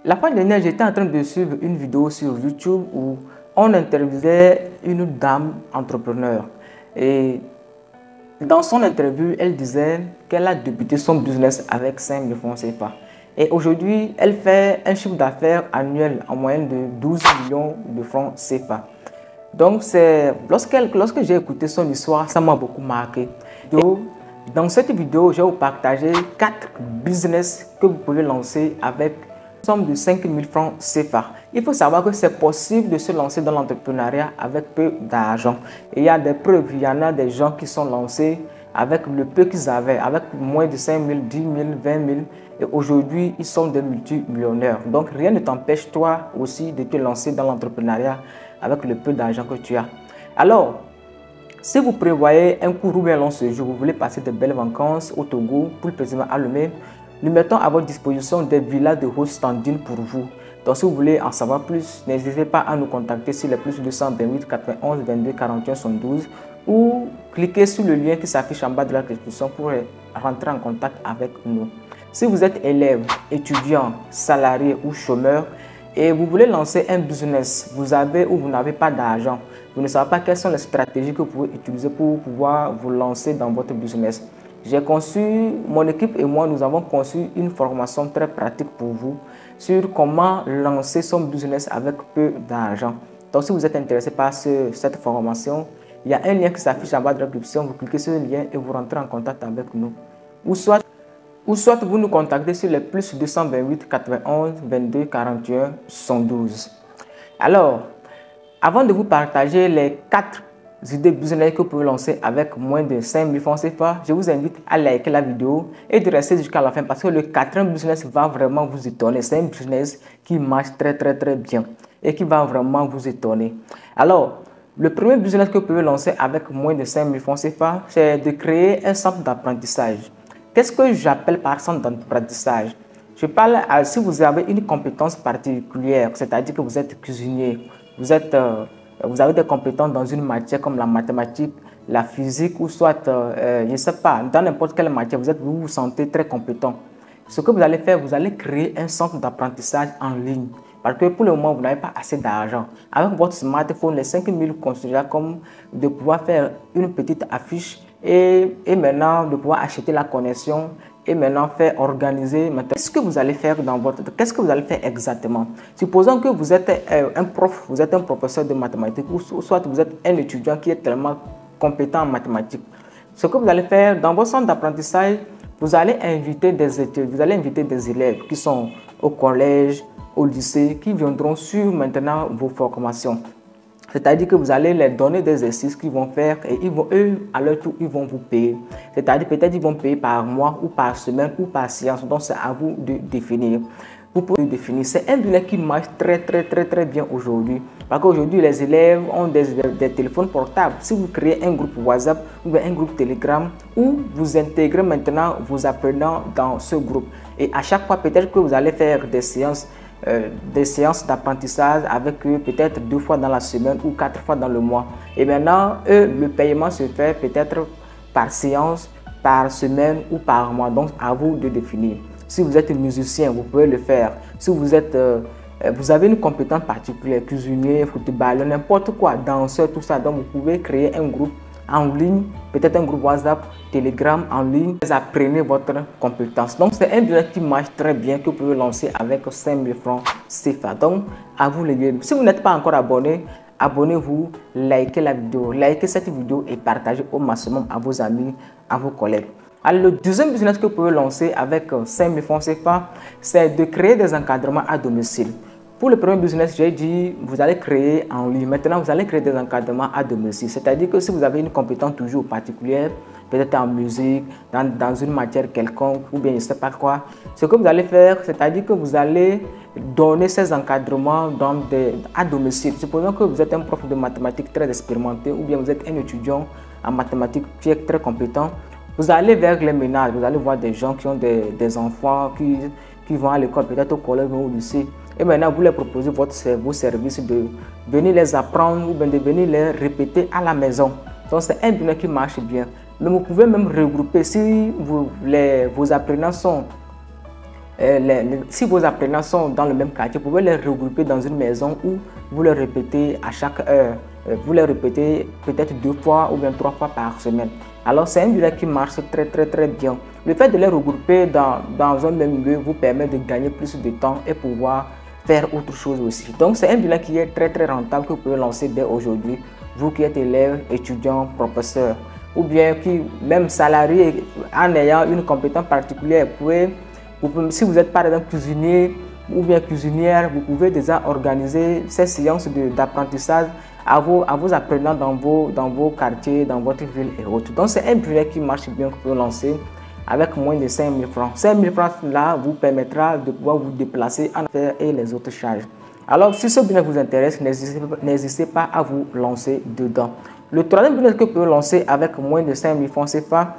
La fois dernière, j'étais en train de suivre une vidéo sur YouTube où on interviewait une dame entrepreneur. Et dans son interview, elle disait qu'elle a débuté son business avec 5 000 francs CFA. Et aujourd'hui, elle fait un chiffre d'affaires annuel en moyenne de 12 millions de francs CFA. Donc, lorsque j'ai écouté son histoire, ça m'a beaucoup marqué. Dans cette vidéo, je vais vous partager 4 business que vous pouvez lancer avec une somme de 5 000 francs CFA. Il faut savoir que c'est possible de se lancer dans l'entrepreneuriat avec peu d'argent. Il y a des preuves, il y en a des gens qui sont lancés avec le peu qu'ils avaient, avec moins de 5 000, 10 000, 20 000. Et aujourd'hui, ils sont des multimillionnaires. Donc, rien ne t'empêche toi aussi de te lancer dans l'entrepreneuriat avec le peu d'argent que tu as. Alors, si vous prévoyez un court ou bien long séjour, vous voulez passer de belles vacances au Togo, plus précisément à Lomé, nous mettons à votre disposition des villas de haute standing pour vous. Donc si vous voulez en savoir plus, n'hésitez pas à nous contacter sur les plus 228 91 22 41 72 ou cliquez sur le lien qui s'affiche en bas de la description pour rentrer en contact avec nous. Si vous êtes élève, étudiant, salarié ou chômeur et vous voulez lancer un business, vous avez ou vous n'avez pas d'argent, vous ne savez pas quelles sont les stratégies que vous pouvez utiliser pour pouvoir vous lancer dans votre business. Mon équipe et moi, nous avons conçu une formation très pratique pour vous sur comment lancer son business avec peu d'argent. Donc, si vous êtes intéressé par cette formation, il y a un lien qui s'affiche en bas de la description. Vous cliquez sur le lien et vous rentrez en contact avec nous. Ou soit vous nous contactez sur les plus 228 91 22 41 72. Alors, avant de vous partager les 4 idées business que vous pouvez lancer avec moins de 5 000 francs CFA, je vous invite à liker la vidéo et de rester jusqu'à la fin parce que le 4e business va vraiment vous étonner. C'est un business qui marche très bien et qui va vraiment vous étonner. Alors, le premier business que vous pouvez lancer avec moins de 5 000 francs CFA, c'est de créer un centre d'apprentissage. Qu'est-ce que j'appelle par centre d'apprentissage? Je parle si vous avez une compétence particulière, c'est-à-dire que vous êtes cuisinier, vous avez des compétences dans une matière comme la mathématique, la physique ou soit, je ne sais pas, dans n'importe quelle matière, vous vous sentez très compétent. Ce que vous allez faire, vous allez créer un centre d'apprentissage en ligne. Parce que pour le moment, vous n'avez pas assez d'argent. Avec votre smartphone, les 5 000 considérez comme de pouvoir faire une petite affiche et maintenant de pouvoir acheter la connexion et maintenant faire organiser. Qu'est-ce que vous allez faire qu'est-ce que vous allez faire exactement? Supposons que vous êtes un prof, vous êtes un professeur de mathématiques ou soit vous êtes un étudiant qui est tellement compétent en mathématiques. Ce que vous allez faire dans votre centre d'apprentissage, vous allez inviter des élèves qui sont au collège, au lycée, qui viendront suivre maintenant vos formations. C'est-à-dire que vous allez leur donner des exercices qu'ils vont faire et eux, à leur tour, ils vont vous payer. C'est-à-dire peut-être ils vont payer par mois ou par semaine ou par séance. Donc c'est à vous de définir. Vous pouvez définir. C'est un business qui marche très bien aujourd'hui. Parce qu'aujourd'hui, les élèves ont des téléphones portables. Si vous créez un groupe WhatsApp ou un groupe Telegram où vous intégrez maintenant vos apprenants dans ce groupe. Et à chaque fois, peut-être que vous allez faire des séances d'apprentissage avec eux peut-être 2 fois dans la semaine ou 4 fois dans le mois. Et maintenant, le paiement se fait peut-être par séance, par semaine ou par mois. Donc, à vous de définir. Si vous êtes musicien, vous pouvez le faire. Si vous avez une compétence particulière, cuisinier, footballeur, n'importe quoi, danseur, tout ça, donc vous pouvez créer un groupe en ligne, peut-être un groupe WhatsApp, Telegram en ligne, vous apprenez votre compétence. Donc c'est un business qui marche très bien que vous pouvez lancer avec 5 000 francs CFA. Donc à vous les gars. Si vous n'êtes pas encore abonné, abonnez-vous, likez la vidéo, likez cette vidéo et partagez au maximum à vos amis, à vos collègues. Alors le deuxième business que vous pouvez lancer avec 5 000 francs CFA, c'est de créer des encadrements à domicile. Pour le premier business, j'ai dit, vous allez créer en ligne. Maintenant, vous allez créer des encadrements à domicile. C'est-à-dire que si vous avez une compétence toujours particulière, peut-être en musique, dans une matière quelconque, ou bien je ne sais pas quoi, ce que vous allez faire, c'est-à-dire que vous allez donner ces encadrements à domicile. Supposons que vous êtes un prof de mathématiques très expérimenté, ou bien vous êtes un étudiant en mathématiques qui est très compétent. Vous allez vers les ménages, vous allez voir des gens qui ont des enfants qui vont à l'école, peut-être au collège ou au lycée. Et maintenant, vous leur proposez vos services de venir les apprendre ou bien de venir les répéter à la maison. Donc, c'est un business qui marche bien. Mais vous pouvez même regrouper, si vos apprenants sont Si vos apprenants sont dans le même quartier, vous pouvez les regrouper dans une maison où vous les répétez à chaque heure. Vous les répétez peut-être 2 fois ou bien 3 fois par semaine. Alors c'est un bilan qui marche très bien. Le fait de les regrouper dans un même lieu vous permet de gagner plus de temps et pouvoir faire autre chose aussi. Donc c'est un bilan qui est très rentable que vous pouvez lancer dès aujourd'hui. Vous qui êtes élève, étudiant, professeur ou bien qui même salarié en ayant une compétence particulière, si vous êtes par exemple cuisinier ou bien cuisinière, vous pouvez déjà organiser ces séances d'apprentissage à vos apprenants dans vos quartiers, dans votre ville et autres. Donc c'est un budget qui marche bien que vous pouvez lancer avec moins de 5 000 francs. 5 000 francs là vous permettra de pouvoir vous déplacer en affaires et les autres charges. Alors si ce business vous intéresse, n'hésitez pas à vous lancer dedans. Le troisième business que vous pouvez lancer avec moins de 5 000 francs CFA,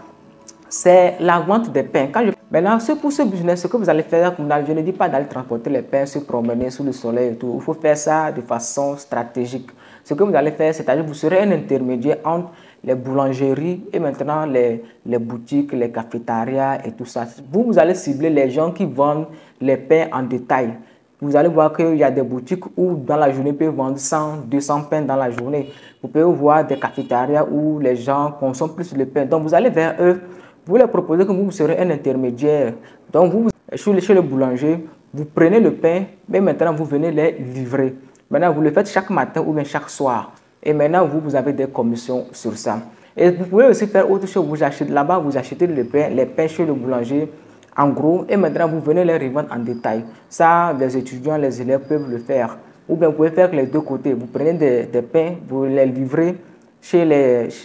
c'est la vente des pains. Maintenant, pour ce business, ce que vous allez faire, je ne dis pas d'aller transporter les pains, se promener sous le soleil et tout. Il faut faire ça de façon stratégique. Ce que vous allez faire, c'est-à-dire que vous serez un intermédiaire entre les boulangeries et maintenant les boutiques, les cafétérias et tout ça. Vous allez cibler les gens qui vendent les pains en détail. Vous allez voir qu'il y a des boutiques où dans la journée, ils peuvent vendre 100, 200 pains dans la journée. Vous pouvez voir des cafétérias où les gens consomment plus le pain. Donc, vous allez vers eux. Vous leur proposez que vous serez un intermédiaire. Donc, vous chez le boulanger, vous prenez le pain, mais maintenant, vous venez les livrer. Maintenant, vous le faites chaque matin ou bien chaque soir. Et maintenant, vous avez des commissions sur ça. Et vous pouvez aussi faire autre chose. Vous achetez là-bas, vous achetez les pains chez le boulanger en gros. Et maintenant, vous venez les revendre en détail. Ça, les étudiants, les élèves peuvent le faire. Ou bien, vous pouvez faire les deux côtés. Vous prenez des pains, vous les livrez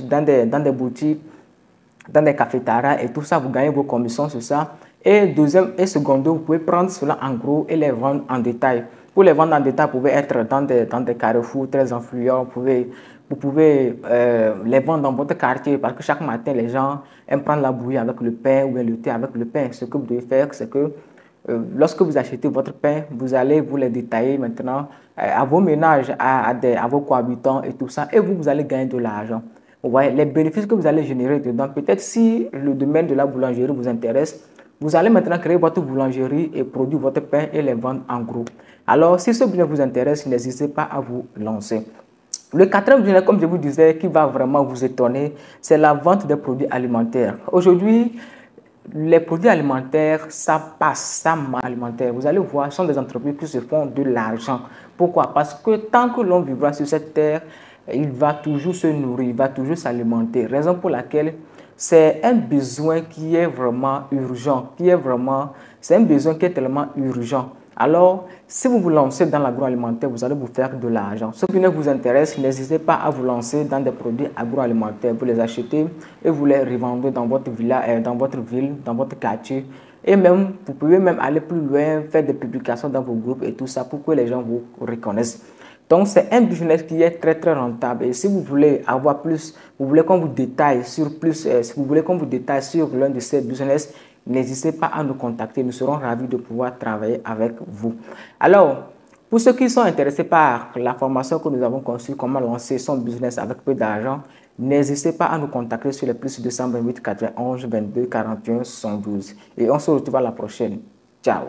dans des boutiques, dans des cafétérias et tout ça, vous gagnez vos commissions sur ça. Et deuxième et secondo, vous pouvez prendre cela en gros et les vendre en détail. Pour les vendre en détail, vous pouvez être dans des carrefours très influents. Vous pouvez les vendre dans votre quartier parce que chaque matin, les gens aiment prendre la bouillie avec le pain ou bien le thé avec le pain. Ce que vous devez faire, c'est que lorsque vous achetez votre pain, vous allez vous les détailler maintenant à vos ménages, à vos cohabitants et tout ça. Et vous allez gagner de l'argent. Vous voyez, les bénéfices que vous allez générer dedans, peut-être si le domaine de la boulangerie vous intéresse, vous allez maintenant créer votre boulangerie et produire votre pain et les vendre en gros. Alors, si ce business vous intéresse, n'hésitez pas à vous lancer. Le quatrième business, comme je vous disais, qui va vraiment vous étonner, c'est la vente des produits alimentaires. Aujourd'hui, les produits alimentaires, ça passe, ça marche alimentaire. Vous allez voir, ce sont des entreprises qui se font de l'argent. Pourquoi? Parce que tant que l'on vivra sur cette terre, il va toujours se nourrir, il va toujours s'alimenter. Raison pour laquelle c'est un besoin qui est vraiment urgent, c'est un besoin qui est tellement urgent. Alors, si vous vous lancez dans l'agroalimentaire, vous allez vous faire de l'argent. Ce qui ne vous intéresse, n'hésitez pas à vous lancer dans des produits agroalimentaires. Vous les achetez et vous les revendez dans votre village, dans votre ville, dans votre quartier. Et même, vous pouvez même aller plus loin, faire des publications dans vos groupes et tout ça pour que les gens vous reconnaissent. Donc, c'est un business qui est très rentable. Et si vous voulez avoir plus, vous voulez qu'on vous détaille sur si vous voulez qu'on vous détaille sur l'un de ces business, n'hésitez pas à nous contacter. Nous serons ravis de pouvoir travailler avec vous. Alors, pour ceux qui sont intéressés par la formation que nous avons conçue, comment lancer son business avec peu d'argent, n'hésitez pas à nous contacter sur le plus 228 91 22 41 72. Et on se retrouve à la prochaine. Ciao.